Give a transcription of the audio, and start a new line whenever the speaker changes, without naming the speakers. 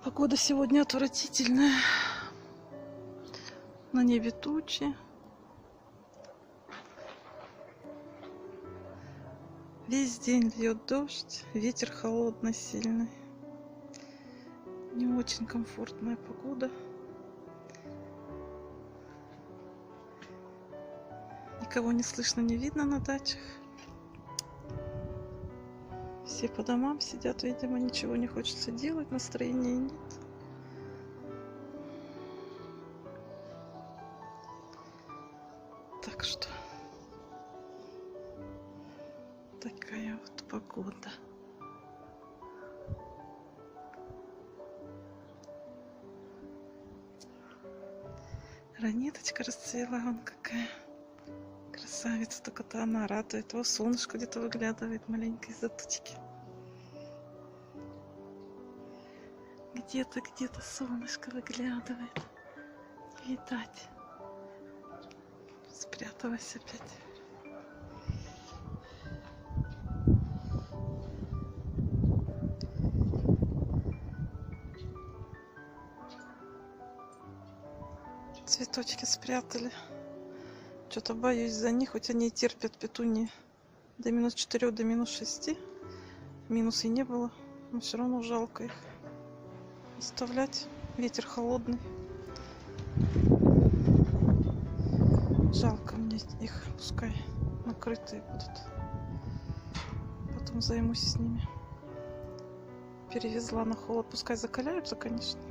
Погода сегодня отвратительная. На небе тучи. Весь день льет дождь, ветер холодный, сильный. Не очень комфортная погода. Никого не слышно, не видно на дачах. Все по домам сидят, видимо, ничего не хочется делать, настроения нет. Так что такая вот погода. Ранеточка расцвела, вон какая красавица, только-то она радует. О, солнышко где-то выглядывает маленько из-за тучки. Где-то солнышко выглядывает. Видать. Спряталась опять. Цветочки спрятали. Что-то боюсь за них, хоть они и терпят петунии до -4, до -6. Минус и не было, но все равно жалко их оставлять. Ветер холодный. Жалко мне их, пускай накрытые будут. Потом займусь с ними. Перевезла на холод, пускай закаляются, конечно.